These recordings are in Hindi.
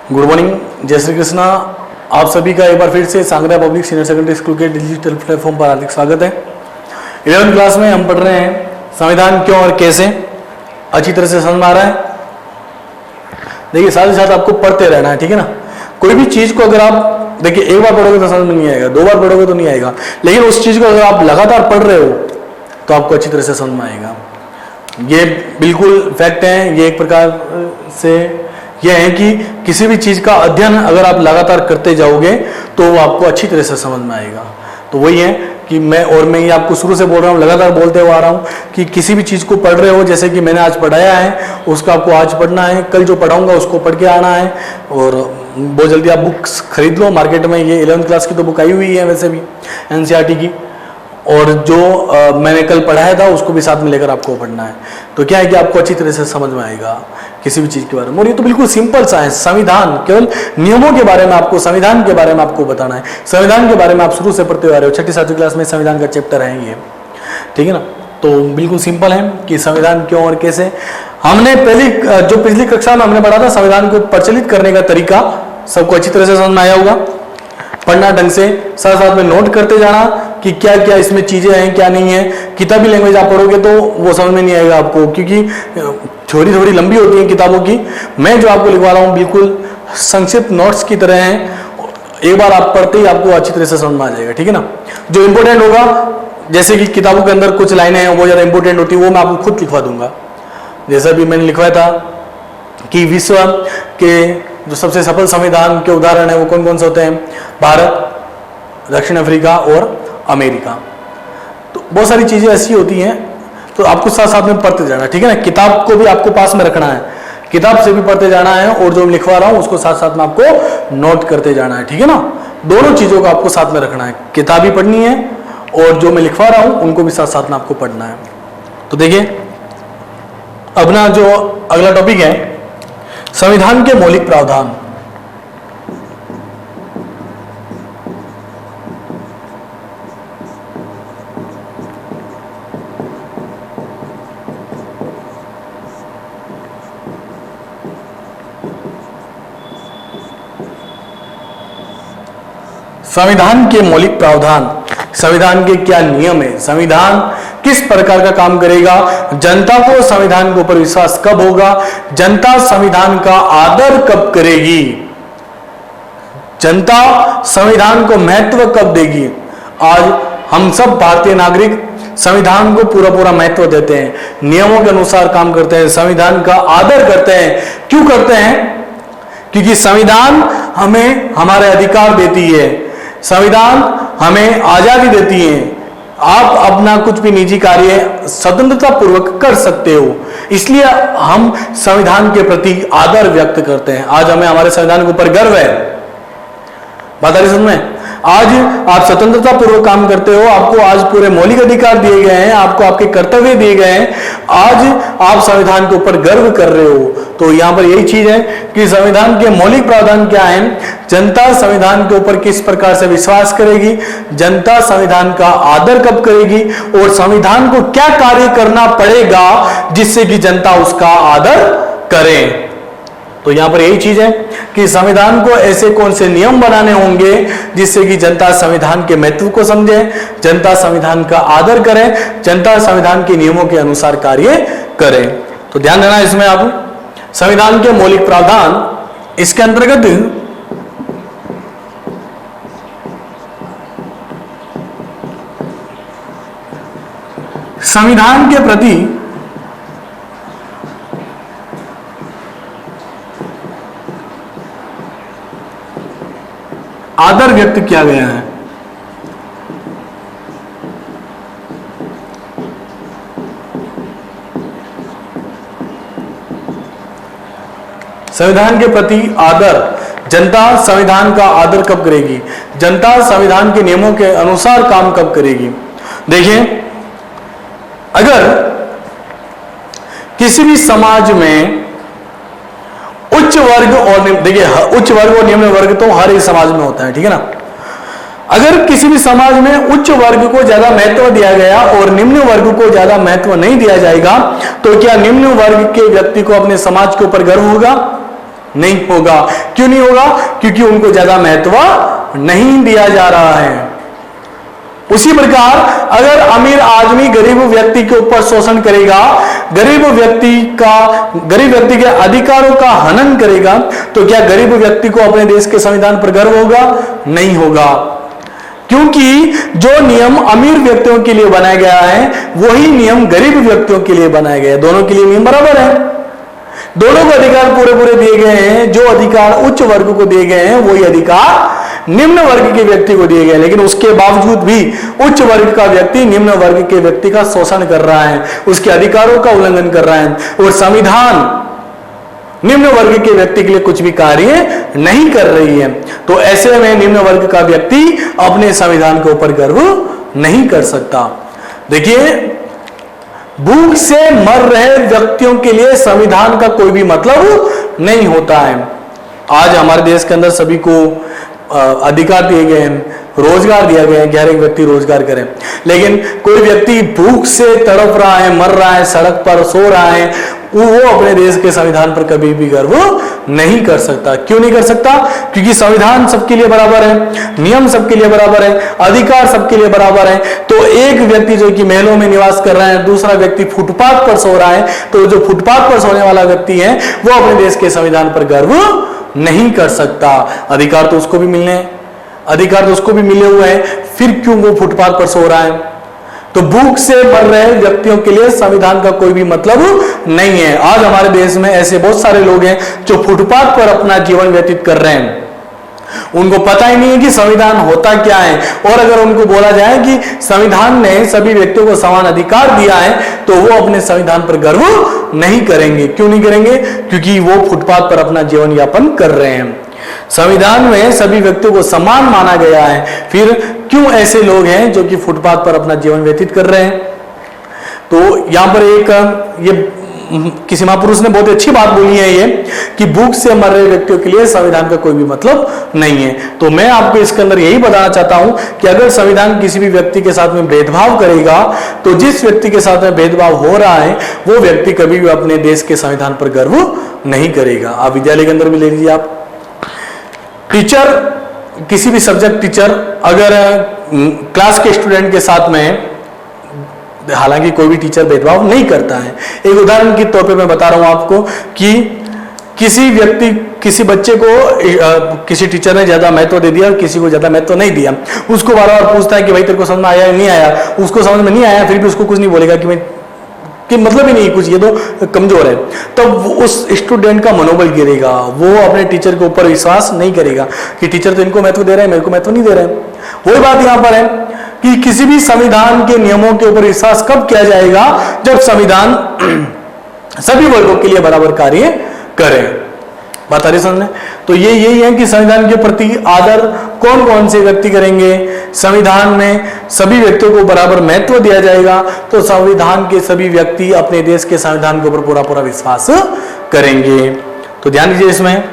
गुड मॉर्निंग, जय श्री कृष्णा। आप सभी का एक बार फिर से सांगरा पब्लिक सीनियर सेकेंडरी स्कूल के डिजिटल प्लेटफॉर्म पर हार्दिक स्वागत है। 11वीं क्लास में हम पढ़ रहे हैं संविधान क्यों और कैसे। अच्छी तरह से समझ में आ रहा है? देखिए, साथ ही साथ आपको पढ़ते रहना है, ठीक है ना। कोई भी चीज को अगर आप देखिए एक बार पढ़ोगे तो समझ में नहीं आएगा, 2 बार पढ़ोगे तो नहीं आएगा, लेकिन उस चीज को अगर आप लगातार पढ़ रहे हो तो आपको अच्छी तरह से समझ में आएगा। ये बिल्कुल फैक्ट है। ये एक प्रकार से यह है कि किसी भी चीज का अध्ययन अगर आप लगातार करते जाओगे तो वो आपको अच्छी तरह से समझ में आएगा। तो वही है कि मैं ये आपको शुरू से बोल रहा हूँ, लगातार बोलते हुए आ रहा हूँ कि किसी भी चीज को पढ़ रहे हो, जैसे कि मैंने आज पढ़ाया है उसका आपको आज पढ़ना है, कल जो पढ़ाऊंगा उसको पढ़ के आना है। और बहुत जल्दी आप बुक्स खरीद लो मार्केट में। ये 11वीं क्लास की तो बुक आई हुई है वैसे भी, एनसीईआरटी की, और जो मैंने कल पढ़ाया था उसको भी साथ में लेकर आपको पढ़ना है। तो क्या है कि आपको अच्छी तरह से समझ में आएगा किसी भी चीज के बारे में। और ये तो बिल्कुल सिंपल सा है, संविधान, केवल नियमों के बारे में आपको, संविधान के बारे में आपको बताना है। संविधान के बारे में आप शुरू से पढ़ते आ रहे हो, 6ठी 7वीं क्लास में संविधान का चैप्टर है ये, ठीक है ना। तो बिल्कुल सिंपल है कि संविधान क्यों और कैसे। हमने पिछली कक्षा में हमने पढ़ा था संविधान को प्रचलित करने का तरीका, सबको अच्छी तरह से समझ में आया होगा। पढ़ना ढंग से, साथ साथ में नोट करते जाना कि क्या क्या इसमें चीजें हैं क्या नहीं है। किताबी लैंग्वेज आप पढ़ोगे तो वो समझ में नहीं आएगा आपको, क्योंकि थोड़ी थोड़ी लंबी होती है किताबों की। मैं जो आपको लिखवा रहा हूँ बिल्कुल संक्षिप्त नोट्स की तरह है। एक बार आप पढ़ते ही आपको अच्छी तरह से समझ में आ जाएगा, ठीक है ना। जो इंपॉर्टेंट होगा, जैसे कि किताबों के अंदर कुछ लाइनें हैं वो ज्यादा इंपॉर्टेंट होती है, वो मैं आपको खुद लिखवा दूंगा। जैसा भी मैंने लिखवाया था कि विश्व के जो सबसे सफल संविधान के उदाहरण है वो कौन कौन से होते हैं, भारत, दक्षिण अफ्रीका और अमेरिका। तो बहुत सारी चीजें ऐसी होती हैं, तो आपको साथ साथ में पढ़ते जाना, ठीक है ना। किताब को भी आपको पास में रखना है, किताब से भी पढ़ते जाना है, और जो मैं लिखवा रहा हूं उसको साथ साथ में आपको नोट करते जाना है, ठीक है ना। दोनों चीजों को आपको साथ में रखना है, किताब भी पढ़नी है और जो मैं लिखवा रहा हूं उनको भी साथ साथ में आपको पढ़ना है। तो देखिए, अपना जो अगला टॉपिक है संविधान के मौलिक प्रावधान। संविधान के मौलिक प्रावधान, संविधान के क्या नियम है, संविधान किस प्रकार का काम करेगा, जनता को संविधान के ऊपर विश्वास कब होगा, जनता संविधान का आदर कब करेगी, जनता संविधान को महत्व कब देगी। आज हम सब भारतीय नागरिक संविधान को पूरा पूरा महत्व देते हैं, नियमों के अनुसार काम करते हैं, संविधान का आदर करते हैं। क्यों करते हैं? क्योंकि संविधान हमें हमारे अधिकार देती है, संविधान हमें आजादी देती है। आप अपना कुछ भी निजी कार्य स्वतंत्रता पूर्वक कर सकते हो, इसलिए हम संविधान के प्रति आदर व्यक्त करते हैं। आज हमें हमारे संविधान के ऊपर गर्व है। बात आ रही समझ में? आज आप स्वतंत्रता पूर्वक काम करते हो, आपको आज पूरे मौलिक अधिकार दिए गए हैं, आपको आपके कर्तव्य दिए गए हैं, आज आप संविधान के ऊपर गर्व कर रहे हो। तो यहां पर यही चीज है कि संविधान के मौलिक प्रावधान क्या है, जनता संविधान के ऊपर किस प्रकार से विश्वास करेगी, जनता संविधान का आदर कब करेगी, और संविधान को क्या कार्य करना पड़ेगा जिससे कि जनता उसका आदर करे। तो यहां पर यही चीज है कि संविधान को ऐसे कौन से नियम बनाने होंगे जिससे कि जनता संविधान के महत्व को समझे, जनता संविधान का आदर करे, जनता संविधान के नियमों के अनुसार कार्य करे। तो ध्यान देना इसमें आप, संविधान के मौलिक प्रावधान, इसके अंतर्गत संविधान के प्रति आदर व्यक्त किया गया है। संविधान के प्रति आदर, जनता संविधान का आदर कब करेगी, जनता संविधान के नियमों के अनुसार काम कब करेगी। देखिए, अगर किसी भी समाज में उच्च वर्ग और देखिए उच्च वर्ग और निम्न वर्ग तो हर एक समाज में होता है, ठीक है ना। अगर किसी भी समाज में उच्च वर्ग को ज्यादा महत्व दिया गया और निम्न वर्ग को ज्यादा महत्व नहीं दिया जाएगा, तो क्या निम्न वर्ग के व्यक्ति को अपने समाज के ऊपर गर्व होगा? नहीं होगा। क्यों नहीं होगा? क्योंकि उनको ज्यादा महत्व नहीं दिया जा रहा है। उसी प्रकार अगर अमीर आदमी गरीब व्यक्ति के ऊपर शोषण करेगा, गरीब व्यक्ति के अधिकारों का हनन करेगा, तो क्या गरीब व्यक्ति को अपने देश के संविधान पर गर्व होगा? नहीं होगा। क्योंकि जो नियम अमीर व्यक्तियों के लिए बनाया गया है वही नियम गरीब व्यक्तियों के लिए बनाया गया है। दोनों के लिए नियम बराबर है, दोनों को अधिकार पूरे पूरे दिए गए हैं। जो अधिकार उच्च वर्ग को दिए गए हैं वही अधिकार निम्न वर्ग के व्यक्ति को दिए गए, लेकिन उसके बावजूद भी उच्च वर्ग का व्यक्ति निम्न वर्ग के व्यक्ति का शोषण कर रहा है, उसके अधिकारों का उल्लंघन कर रहा है, और संविधान निम्न वर्ग के व्यक्ति के लिए कुछ भी कार्य नहीं कर रही है। तो ऐसे में निम्न वर्ग का व्यक्ति अपने संविधान के ऊपर गर्व नहीं कर सकता। देखिए, भूख से मर रहे व्यक्तियों के लिए संविधान का कोई भी मतलब नहीं होता है। आज हमारे देश के अंदर सभी को अधिकार दिए गए हैं, रोजगार दिया गया है कि हर एक व्यक्ति रोजगार करे, लेकिन कोई व्यक्ति भूख से तड़प रहा है, मर रहा है, सड़क पर सो रहा है, वो अपने देश के संविधान पर कभी भी गर्व नहीं कर सकता। क्यों नहीं कर सकता? क्योंकि संविधान सबके लिए बराबर है, नियम सबके लिए बराबर है, अधिकार सबके लिए बराबर है। तो एक व्यक्ति जो कि महलों में निवास कर रहा है, दूसरा व्यक्ति फुटपाथ पर सो रहा है, तो जो फुटपाथ पर सोने वाला व्यक्ति है वो अपने देश के संविधान पर गर्व नहीं कर सकता। अधिकार तो उसको भी मिलने हैं, अधिकार तो उसको भी मिले हुए हैं, फिर क्यों वो फुटपाथ पर सो रहा है? तो भूख से मर रहे व्यक्तियों के लिए संविधान का कोई भी मतलब नहीं है। आज हमारे देश में ऐसे बहुत सारे लोग हैं जो फुटपाथ पर अपना जीवन व्यतीत कर रहे हैं, उनको पता ही नहीं है कि संविधान होता क्या है। और अगर उनको बोला जाए कि संविधान ने सभी व्यक्तियों को समान अधिकार दिया है, तो वो अपने संविधान पर गर्व नहीं करेंगे। क्यों नहीं करेंगे? क्योंकि वो फुटपाथ पर अपना जीवन यापन कर रहे हैं। संविधान में सभी व्यक्तियों को समान माना गया है, फिर क्यों ऐसे लोग हैं जो कि फुटपाथ पर अपना जीवन व्यतीत कर रहे हैं? तो यहां पर एक ये किसी महापुरुष ने बहुत अच्छी बात बोली है, ये कि भूख से मर रहे व्यक्तियों के लिए संविधान का कोई भी मतलब नहीं है। तो मैं आपको इसके अंदर यही बताना चाहता हूं कि अगर संविधान किसी भी व्यक्ति के साथ में भेदभाव करेगा, तो जिस व्यक्ति के साथ में भेदभाव हो रहा है वो व्यक्ति कभी भी अपने देश के संविधान पर गर्व नहीं करेगा। आप विद्यालय के अंदर भी ले लीजिए, आप टीचर, किसी भी सब्जेक्ट टीचर अगर क्लास के स्टूडेंट के साथ में, हालांकि कोई भी टीचर भेदभाव नहीं करता है, एक उदाहरण के तौर पे मैं बता रहा हूं आपको कि किसी बच्चे को किसी टीचर ने ज्यादा महत्व दे दिया और किसी को ज्यादा महत्व नहीं दिया, उसको बार बार पूछता है कि भाई तेरे को समझ में आया या नहीं आया, उसको समझ में नहीं आया, फिर भी उसको कुछ नहीं बोलेगा कि मतलब ही नहीं कुछ, ये तो कमजोर है, तब तो उस स्टूडेंट का मनोबल गिरेगा, वो अपने टीचर के ऊपर विश्वास नहीं करेगा कि टीचर तो इनको महत्व दे रहे हैं, मेरे को महत्व नहीं दे रहे हैं। वही बात यहां पर है कि किसी भी संविधान के नियमों के ऊपर विश्वास कब किया जाएगा? जब संविधान सभी वर्गों के लिए बराबर कार्य करे। बात आ रही समझ में? तो ये यही है कि संविधान के प्रति आदर कौन कौन से व्यक्ति करेंगे? संविधान में सभी व्यक्तियों को बराबर महत्व दिया जाएगा, तो संविधान के सभी व्यक्ति अपने देश के संविधान के ऊपर पूरा पूरा विश्वास करेंगे। तो ध्यान दीजिए, इसमें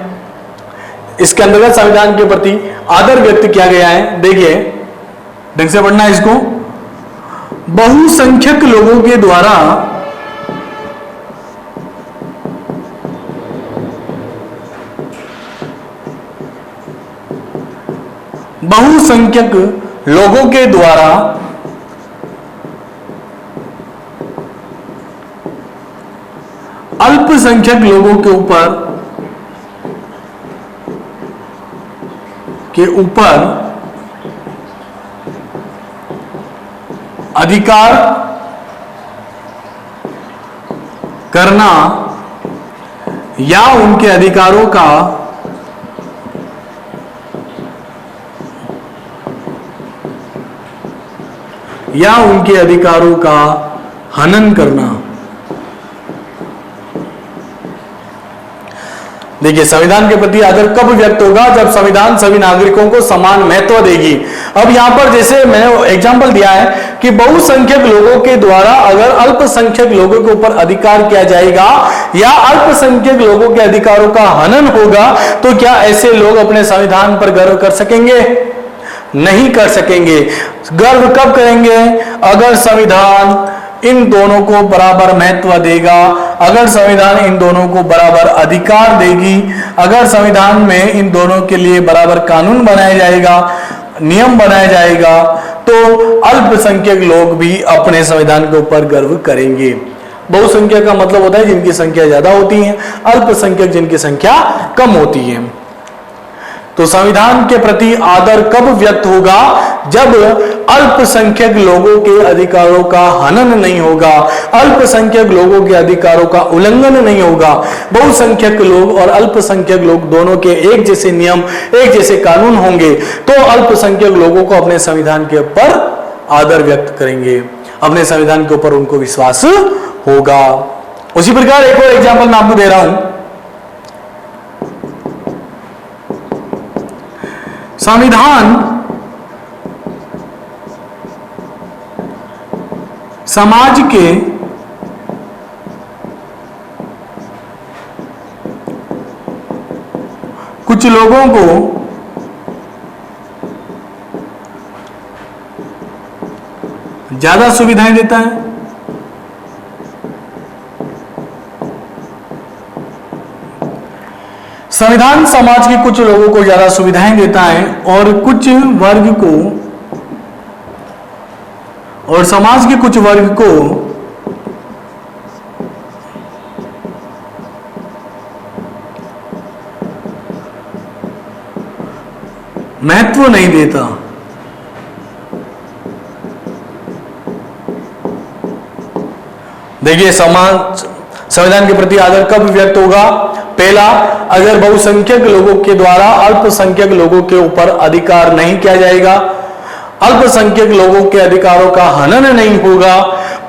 इसके अंतर्गत संविधान के प्रति आदर व्यक्त किया गया है। देखिए, ढंग से पढ़ना है इसको। बहुसंख्यक लोगों के द्वारा अल्पसंख्यक लोगों के ऊपर अधिकार करना या उनके अधिकारों का हनन करना। देखिए, संविधान के प्रति आदर कब व्यक्त होगा? जब संविधान सभी नागरिकों को समान महत्व देगी। अब यहां पर जैसे मैंने एग्जांपल दिया है कि बहुसंख्यक लोगों के द्वारा अगर अल्पसंख्यक लोगों के ऊपर अधिकार किया जाएगा या अल्पसंख्यक लोगों के अधिकारों का हनन होगा, तो क्या ऐसे लोग अपने संविधान पर गर्व कर सकेंगे? नहीं कर सकेंगे। गर्व कब करेंगे? अगर संविधान इन दोनों को बराबर महत्व देगा, अगर संविधान इन दोनों को बराबर अधिकार देगी, अगर संविधान में इन दोनों के लिए बराबर कानून बनाया जाएगा, नियम बनाया जाएगा, तो अल्पसंख्यक लोग भी अपने संविधान के ऊपर गर्व करेंगे। बहुसंख्यक का मतलब होता है जिनकी संख्या ज्यादा होती है, अल्पसंख्यक जिनकी संख्या कम होती है। तो संविधान के प्रति आदर कब व्यक्त होगा? जब अल्पसंख्यक लोगों के अधिकारों का हनन नहीं होगा, अल्पसंख्यक लोगों के अधिकारों का उल्लंघन नहीं होगा। बहुसंख्यक लोग और अल्पसंख्यक लोग दोनों के एक जैसे नियम, एक जैसे कानून होंगे, तो अल्पसंख्यक लोगों को अपने संविधान के ऊपर आदर व्यक्त करेंगे, अपने संविधान के ऊपर उनको विश्वास होगा। उसी प्रकार एक और एग्जाम्पल मैं आपको दे रहा हूं। संविधान समाज के कुछ लोगों को ज्यादा सुविधाएं देता है, संविधान समाज के कुछ लोगों को ज्यादा सुविधाएं देता है और कुछ वर्ग को, और समाज के कुछ वर्ग को महत्व नहीं देता। देखिए, समाज संविधान के प्रति आदर कब व्यक्त होगा? पहला, अगर बहुसंख्यक लोगों के द्वारा अल्पसंख्यक लोगों के ऊपर अधिकार नहीं किया जाएगा, अल्पसंख्यक लोगों के अधिकारों का हनन नहीं होगा,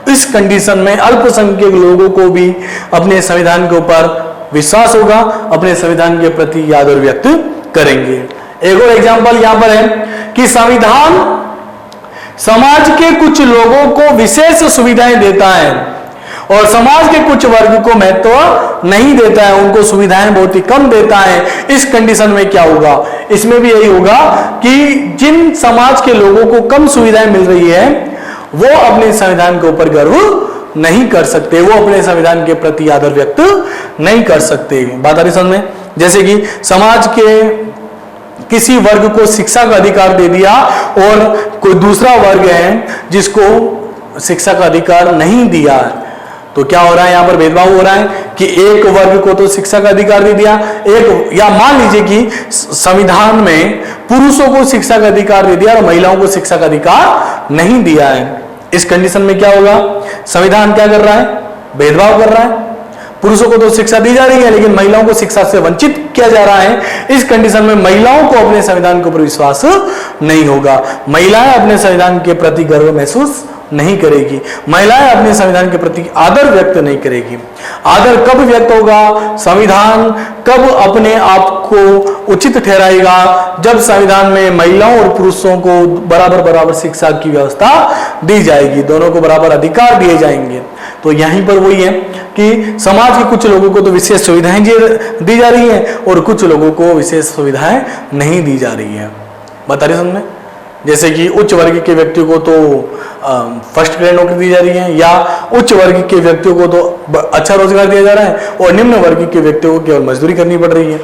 इस कंडीशन में अल्पसंख्यक लोगों को भी अपने संविधान के ऊपर विश्वास होगा, अपने संविधान के प्रति आदर व्यक्त करेंगे। एक और एग्जाम्पल यहां पर है कि संविधान समाज के कुछ लोगों को विशेष सुविधाएं देता है और समाज के कुछ वर्ग को महत्व नहीं देता है, उनको सुविधाएं बहुत ही कम देता है। इस कंडीशन में क्या होगा? इसमें भी यही होगा कि जिन समाज के लोगों को कम सुविधाएं मिल रही है वो अपने संविधान के ऊपर गर्व नहीं कर सकते, वो अपने संविधान के प्रति आदर व्यक्त नहीं कर सकते। बात आ रही समझ में? जैसे कि समाज के किसी वर्ग को शिक्षा का अधिकार दे दिया और कोई दूसरा वर्ग है जिसको शिक्षा का अधिकार नहीं दिया, तो क्या हो रहा है? यहां पर भेदभाव हो रहा है कि एक वर्ग को तो शिक्षा का अधिकार दे दिया, एक, या मान लीजिए कि संविधान में पुरुषों को शिक्षा का अधिकार दे दिया और महिलाओं को शिक्षा का अधिकार नहीं दिया है। इस कंडीशन में क्या होगा? संविधान क्या कर रहा है? भेदभाव कर रहा है। पुरुषों को तो शिक्षा दी जा रही है लेकिन महिलाओं को शिक्षा से वंचित किया जा रहा है। इस कंडीशन में महिलाओं को अपने संविधान के ऊपर विश्वास नहीं होगा, महिलाएं अपने संविधान के प्रति गर्व महसूस नहीं करेगी, महिलाएं अपने संविधान के प्रति आदर व्यक्त नहीं करेगी। आदर कब व्यक्त होगा? संविधान कब अपने आप को उचित ठहराएगा? जब संविधान में महिलाओं और पुरुषों को बराबर बराबर शिक्षा की व्यवस्था दी जाएगी, दोनों को बराबर अधिकार दिए जाएंगे। तो यहीं पर वही है कि समाज के कुछ लोगों को तो विशेष सुविधाएं दी जा रही हैं और कुछ लोगों को विशेष सुविधाएं नहीं दी जा रही है। बता रहे समझ? जैसे कि उच्च वर्ग के व्यक्तियों को तो फर्स्ट ग्रेड नौकरी दी जा रही है, या उच्च वर्ग के व्यक्तियों को तो अच्छा रोजगार दिया जा रहा है और निम्न वर्ग के व्यक्तियों को केवल मजदूरी करनी पड़ रही है।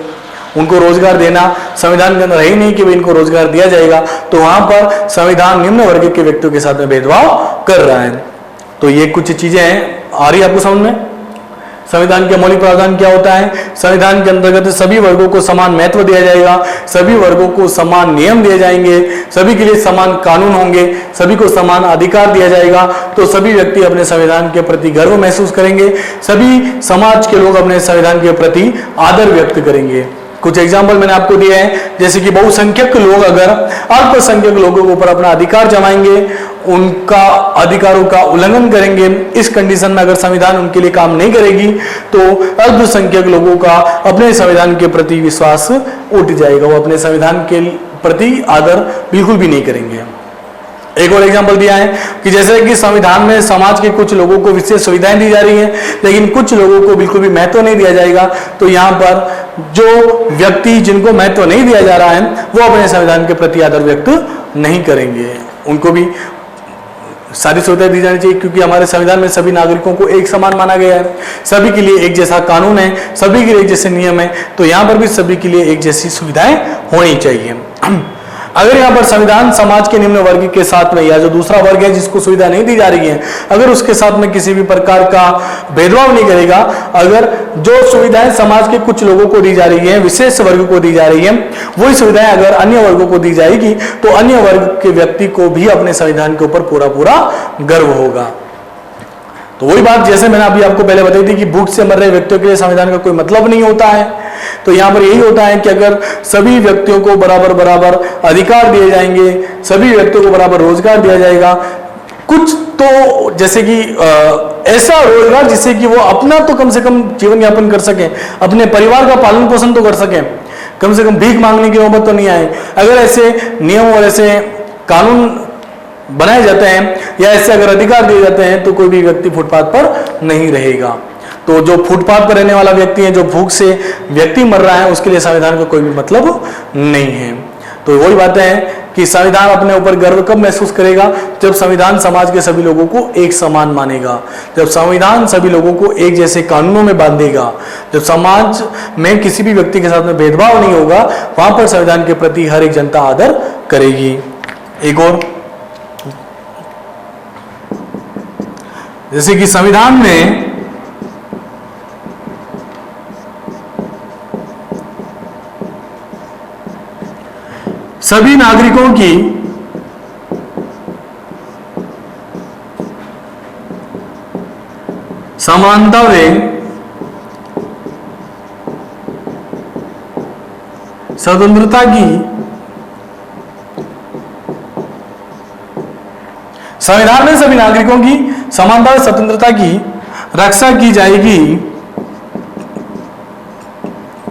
उनको रोजगार देना संविधान के अंदर है ही नहीं कि इनको रोजगार दिया जाएगा, तो वहां पर संविधान निम्न वर्ग के व्यक्तियों के साथ में भेदभाव कर रहा है। तो ये कुछ चीजें हैं, आ रही है आपको समझ में? संविधान के मौलिक प्रावधान क्या होता है? संविधान के अंतर्गत सभी वर्गों को समान महत्व दिया जाएगा, सभी वर्गों को समान नियम दिए जाएंगे, सभी के लिए समान कानून होंगे, सभी को समान अधिकार दिया जाएगा, तो सभी व्यक्ति अपने संविधान के प्रति गर्व महसूस करेंगे, सभी समाज के लोग अपने संविधान के प्रति आदर व्यक्त करेंगे। कुछ एग्जाम्पल मैंने आपको दिए हैं, जैसे कि बहुसंख्यक लोग अगर अल्पसंख्यक लोगों के ऊपर अपना अधिकार जमाएंगे, उनका अधिकारों का उल्लंघन करेंगे, इस कंडीशन में अगर संविधान उनके लिए काम नहीं करेगी तो अल्पसंख्यक लोगों का अपने संविधान के प्रति विश्वास उठ जाएगा, वो अपने संविधान के प्रति आदर बिल्कुल भी नहीं करेंगे। एक और एग्जांपल दिया है कि जैसे कि संविधान में समाज के कुछ लोगों को विशेष सुविधाएं दी जा रही हैं लेकिन कुछ लोगों को बिल्कुल भी महत्व नहीं दिया जाएगा, तो यहाँ पर जो व्यक्ति जिनको महत्व नहीं दिया जा रहा है वो अपने संविधान के प्रति आदर व्यक्त नहीं करेंगे, उनको भी सारी सुविधाएं दी जानी चाहिए, क्योंकि हमारे संविधान में सभी नागरिकों को एक समान माना गया है, सभी के लिए एक जैसा कानून है, सभी के लिए एक जैसे नियम है, तो यहाँ पर भी सभी के लिए एक जैसी सुविधाएं होनी चाहिए। अगर यहाँ पर संविधान समाज के निम्न वर्ग के साथ में, या जो दूसरा वर्ग है जिसको सुविधा नहीं दी जा रही है, अगर उसके साथ में किसी भी प्रकार का भेदभाव नहीं करेगा, अगर जो सुविधाएं समाज के कुछ लोगों को दी जा रही है, विशेष वर्ग को दी जा रही है, वही सुविधाएं अगर अन्य वर्गों को दी जाएगी तो अन्य वर्ग के व्यक्ति को भी अपने संविधान के ऊपर पूरा पूरा गर्व होगा। तो वही बात जैसे मैंने अभी आपको पहले बताई थी कि भूख से मर रहे व्यक्तियों के लिए संविधान का कोई मतलब नहीं होता है, तो यहाँ पर यही होता है कि अगर सभी व्यक्तियों को बराबर बराबर अधिकार दिए जाएंगे, सभी व्यक्तियों को बराबर रोजगार दिया जाएगा, कुछ तो जैसे कि ऐसा रोजगार जिससे कि वो अपना तो कम से कम जीवन यापन कर सकें, अपने परिवार का पालन पोषण तो कर सकें, कम से कम भीख मांगने की नौबत तो नहीं आए। अगर ऐसे नियम और ऐसे कानून बनाए जाते हैं या ऐसे अगर अधिकार दिए जाते हैं तो कोई भी व्यक्ति फुटपाथ पर नहीं रहेगा। तो जो फुटपाथ पर रहने वाला व्यक्ति है, जो भूख से व्यक्ति मर रहा है, उसके लिए संविधान का कोई भी मतलब नहीं है। तो वही बातें हैं कि संविधान अपने ऊपर गर्व कब महसूस करेगा, जब संविधान समाज के सभी लोगों को एक समान मानेगा, जब संविधान सभी लोगों को एक जैसे कानूनों में बांधेगा, जब समाज में किसी भी व्यक्ति के साथ में भेदभाव नहीं होगा, वहां पर संविधान के प्रति हर एक जनता आदर करेगी। एक और, जैसे कि संविधान में सभी नागरिकों की समानता व स्वतंत्रता की, संविधान में सभी नागरिकों की समानता और स्वतंत्रता की रक्षा की जाएगी,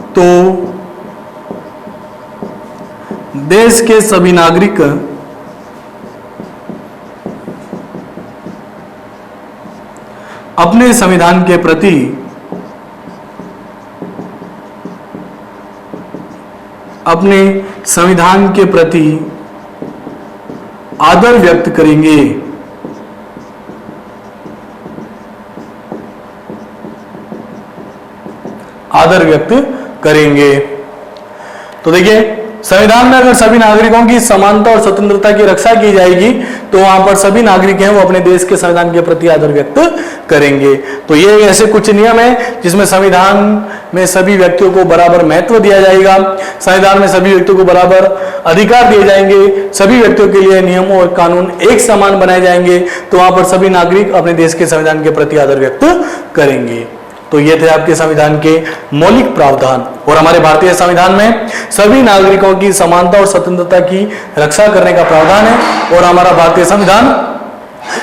तो देश के सभी नागरिक अपने संविधान के प्रति आदर व्यक्त करेंगे। आदर व्यक्त करेंगे। तो देखिए, संविधान में अगर सभी नागरिकों की समानता और स्वतंत्रता की रक्षा की जाएगी तो वहां पर सभी नागरिक हैं वो अपने देश के संविधान के प्रति आदर व्यक्त करेंगे। तो ये ऐसे कुछ नियम है जिसमें संविधान में सभी व्यक्तियों को बराबर महत्व दिया जाएगा, संविधान में सभी व्यक्तियों को बराबर अधिकार दिए जाएंगे, सभी व्यक्तियों के लिए नियम और कानून एक समान बनाए जाएंगे, तो वहां पर सभी नागरिक अपने देश के संविधान के प्रति आदर व्यक्त करेंगे। तो ये थे आपके संविधान के मौलिक प्रावधान। और हमारे भारतीय संविधान में सभी नागरिकों की समानता और स्वतंत्रता की रक्षा करने का प्रावधान है, और हमारा भारतीय संविधान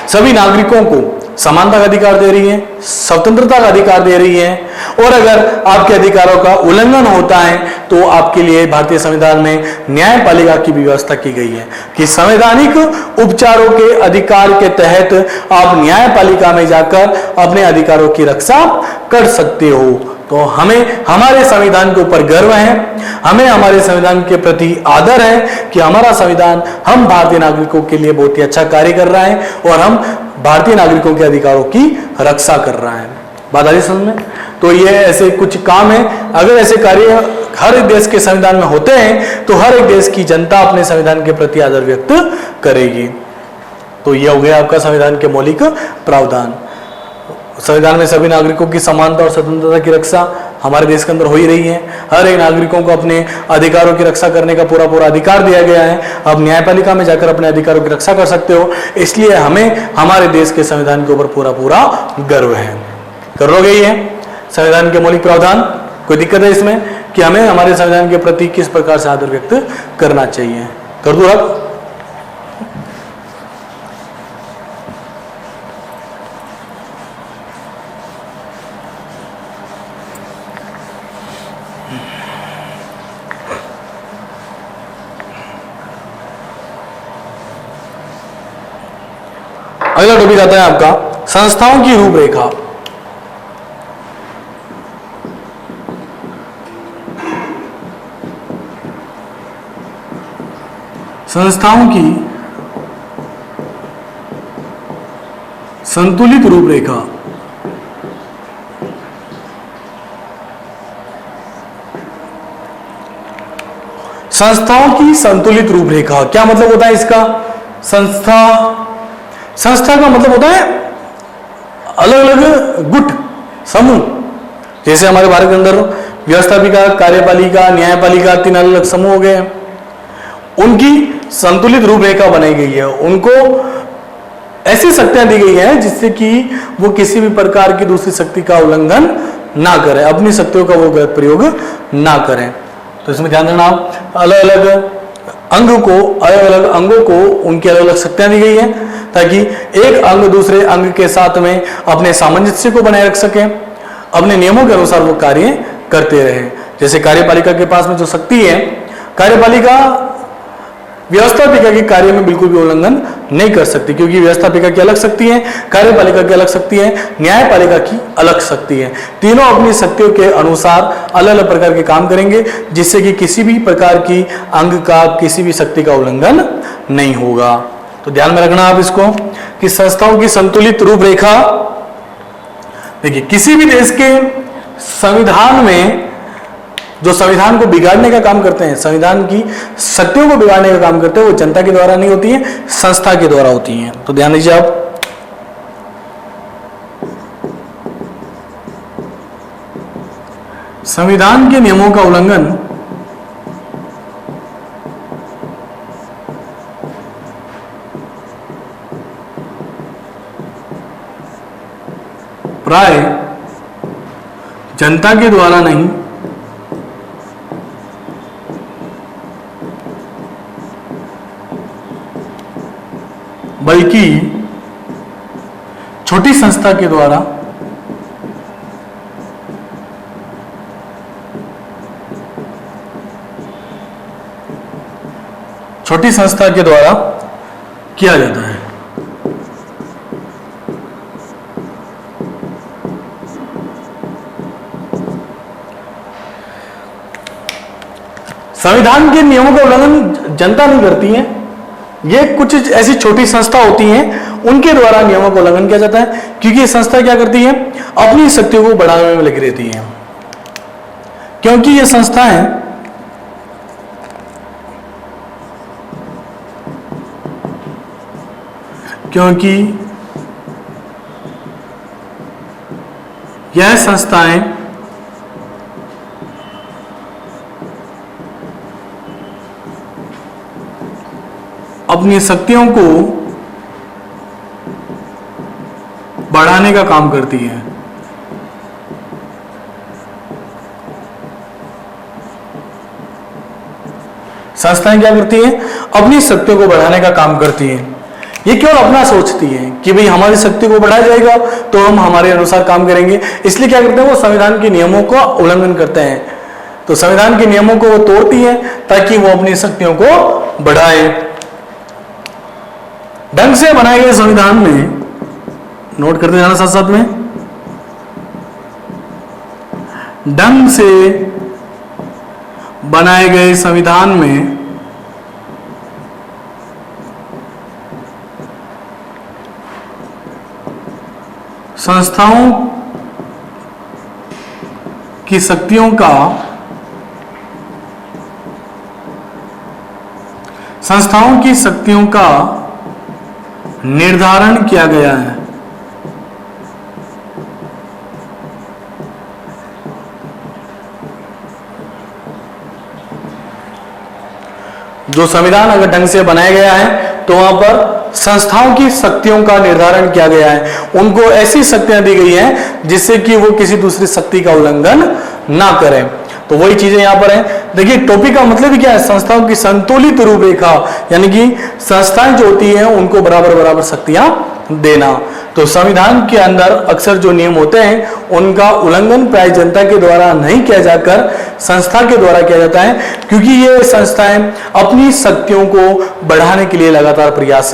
सभी नागरिकों को समानता का अधिकार दे रही है, स्वतंत्रता का अधिकार दे रही है, और अगर आपके अधिकारों का उल्लंघन होता है तो आपके लिए भारतीय संविधान में न्यायपालिका की व्यवस्था की गई है कि संवैधानिक उपचारों के अधिकार के तहत आप न्यायपालिका में जाकर अपने अधिकारों की रक्षा कर सकते हो। तो हमें हमारे संविधान के ऊपर गर्व है, हमें हमारे संविधान के प्रति आदर है कि हमारा संविधान हम भारतीय नागरिकों के लिए बहुत ही अच्छा कार्य कर रहा है और हम भारतीय नागरिकों के अधिकारों की रक्षा कर रहा है। बात आ रही समझ में? तो ये ऐसे कुछ काम है, अगर ऐसे कार्य हर एक देश के संविधान में होते हैं तो हर एक देश की जनता अपने संविधान के प्रति आदर व्यक्त करेगी। तो यह हो गया आपका संविधान के मौलिक प्रावधान। संविधान में सभी नागरिकों की समानता और स्वतंत्रता की रक्षा हमारे देश के अंदर हो ही रही है। हर एक नागरिकों को अपने अधिकारों की रक्षा करने का पूरा पूरा अधिकार दिया गया है। अब न्यायपालिका में जाकर अपने अधिकारों की रक्षा कर सकते हो, इसलिए हमें हमारे देश के संविधान के ऊपर पूरा पूरा गर्व है। कर लोगे ये संविधान के मौलिक प्रावधान? कोई दिक्कत है इसमें कि हमें हमारे संविधान के प्रति किस प्रकार से आदर व्यक्त करना चाहिए? कर दो अब। अगला टॉपिक आता है आपका संस्थाओं की रूपरेखा। संस्थाओं की संतुलित रूपरेखा। संस्थाओं की संतुलित रूपरेखा क्या मतलब होता है इसका? संस्था का मतलब होता है अलग अलग गुट, समूह। जैसे हमारे भारत के अंदर व्यवस्थापिका, कार्यपालिका, न्यायपालिका, 3 अलग अलग समूह हो गए। उनकी संतुलित रूपरेखा बनाई गई है। उनको ऐसी शक्तियां दी गई हैं जिससे कि वो किसी भी प्रकार की दूसरी शक्ति का उल्लंघन ना करें, अपनी शक्तियों का वो गलत प्रयोग ना करें। तो इसमें ध्यान देना, अलग अलग अंगों को उनकी अलग अलग शक्तियां दी गई है ताकि एक अंग दूसरे अंग के साथ में अपने सामंजस्य को बनाए रख सके, अपने नियमों के अनुसार वो कार्य करते रहे। जैसे कार्यपालिका के पास में जो शक्ति है, कार्यपालिका व्यवस्थापिका के कार्य में बिल्कुल भी उल्लंघन नहीं कर सकती, क्योंकि व्यवस्थापिका की अलग शक्ति है, कार्यपालिका की अलग शक्ति है, न्यायपालिका की अलग शक्ति है। तीनों अपनी शक्तियों के अनुसार अलग अलग प्रकार के काम करेंगे जिससे कि किसी भी प्रकार की अंग का, किसी भी शक्ति का उल्लंघन नहीं होगा। तो ध्यान में रखना आप इसको कि संस्थाओं की संतुलित रूपरेखा। देखिए, किसी भी देश के संविधान में जो संविधान को बिगाड़ने का काम करते हैं, संविधान की शक्तियों को बिगाड़ने का काम करते हैं, वो जनता के द्वारा नहीं होती है, संस्था के द्वारा होती हैं। तो ध्यान दीजिए आप, संविधान के नियमों का उल्लंघन प्राय जनता के द्वारा नहीं, बल्कि छोटी संस्था के द्वारा किया जाता है। संविधान के नियमों का उल्लंघन जनता नहीं करती है, ये कुछ ऐसी छोटी संस्था होती हैं उनके द्वारा नियमों का उल्लंघन किया जाता है, क्योंकि ये संस्था क्या करती है, अपनी शक्तियों को बढ़ाने में लगी रहती है। क्योंकि ये संस्थाएं यह संस्थाएं अपनी शक्तियों को बढ़ाने का काम करती है। संस्थाएं क्या करती हैं, अपनी शक्तियों को बढ़ाने का काम करती हैं। ये केवल अपना सोचती है कि भाई हमारी शक्ति को बढ़ाया जाएगा तो हम हमारे अनुसार काम करेंगे, इसलिए क्या करते हैं, वो संविधान के नियमों का उल्लंघन करते हैं। तो संविधान के नियमों को वो तोड़ती है ताकि वो अपनी शक्तियों को बढ़ाए। ढंग से बनाए गए संविधान में, नोट करते जाना साथ साथ में, ढंग से बनाए गए संविधान में संस्थाओं की शक्तियों का निर्धारण किया गया है। जो संविधान अगर ढंग से बनाया गया है तो वहां पर संस्थाओं की शक्तियों का निर्धारण किया गया है, उनको ऐसी शक्तियां दी गई हैं जिससे कि वो किसी दूसरी शक्ति का उल्लंघन ना करें। तो वही चीजें यहां पर हैं। देखिए, टॉपिक का मतलब ही क्या है, संस्थाओं की संतुलित रूपरेखा, यानी कि संस्थाएं जो होती हैं उनको बराबर बराबर शक्तियां देना। तो संविधान के अंदर अक्सर जो नियम होते हैं उनका उल्लंघन प्राय जनता के द्वारा नहीं किया जाकर संस्था के द्वारा किया जाता है, क्योंकि ये संस्थाएं अपनी शक्तियों को बढ़ाने के लिए लगातार प्रयास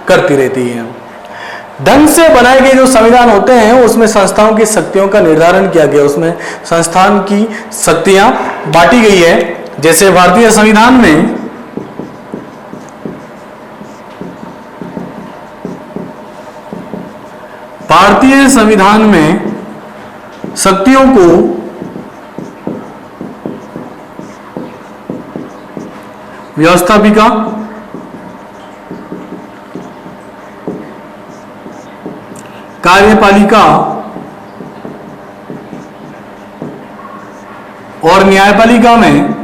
करती रहती हैं। ढंग से बनाए गए जो संविधान होते हैं उसमें संस्थाओं की शक्तियों का निर्धारण किया गया, उसमें संस्थान की शक्तियां बांटी गई है। जैसे भारतीय संविधान में भारतीय संविधान में शक्तियों को व्यवस्थापिका, कार्यपालिका और न्यायपालिका में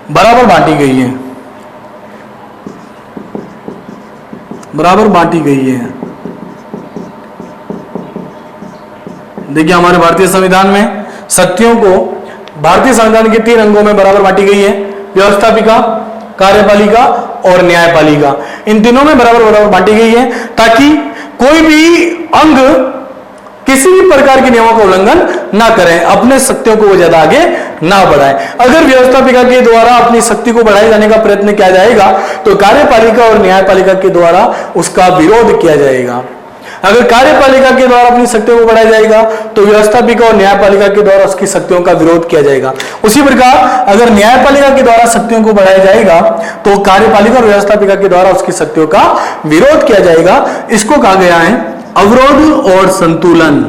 बराबर बांटी गई है, बराबर बांटी गई है। देखिए हमारे भारतीय संविधान में शक्तियों को भारतीय संविधान के 3 अंगों में बराबर बांटी गई है, व्यवस्थापिका, कार्यपालिका और न्यायपालिका। इन तीनों में बराबर बराबर बांटी गई है ताकि कोई भी अंग किसी भी प्रकार के नियमों का उल्लंघन ना करें, अपने शक्तियों को वो ज्यादा आगे ना बढ़ाएं। अगर व्यवस्थापिका के द्वारा अपनी शक्ति को बढ़ाए जाने का प्रयत्न किया जाएगा तो कार्यपालिका और न्यायपालिका के द्वारा उसका विरोध किया जाएगा। अगर कार्यपालिका के द्वारा अपनी शक्तियों को बढ़ाया जाएगा तो व्यवस्थापिका और न्यायपालिका के द्वारा उसकी शक्तियों का विरोध किया जाएगा। उसी प्रकार अगर न्यायपालिका के द्वारा शक्तियों को बढ़ाया जाएगा तो कार्यपालिका और व्यवस्थापिका के द्वारा उसकी शक्तियों का विरोध किया जाएगा। इसको कहा गया है अवरोध और संतुलन,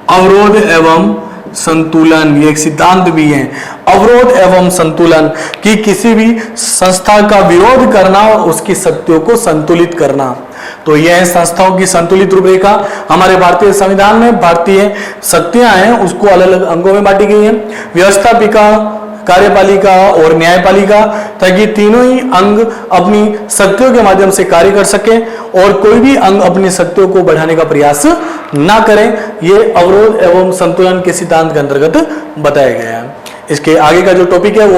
अवरोध एवं संतुलन। ये एक सिद्धांत भी है, अवरोध एवं संतुलन, कि किसी भी संस्था का विरोध करना और उसकी शक्तियों को संतुलित करना। तो यह है संस्थाओं की संतुलित रूपरेखा। हमारे भारतीय संविधान में भारतीय शक्तियां हैं उसको अलग अलग अंगों में बांटी गई है, व्यवस्थापिका, कार्यपालिका और न्यायपालिका, ताकि तीनों ही अंग अपनी शक्तियों के माध्यम से कार्य कर सके और कोई भी अंग अपनी शक्तियों को बढ़ाने का प्रयास ना करें। ये अवरोध एवं संतुलन के सिद्धांत के अंतर्गत बताया गया है। इसके आगे का जो टॉपिक है वो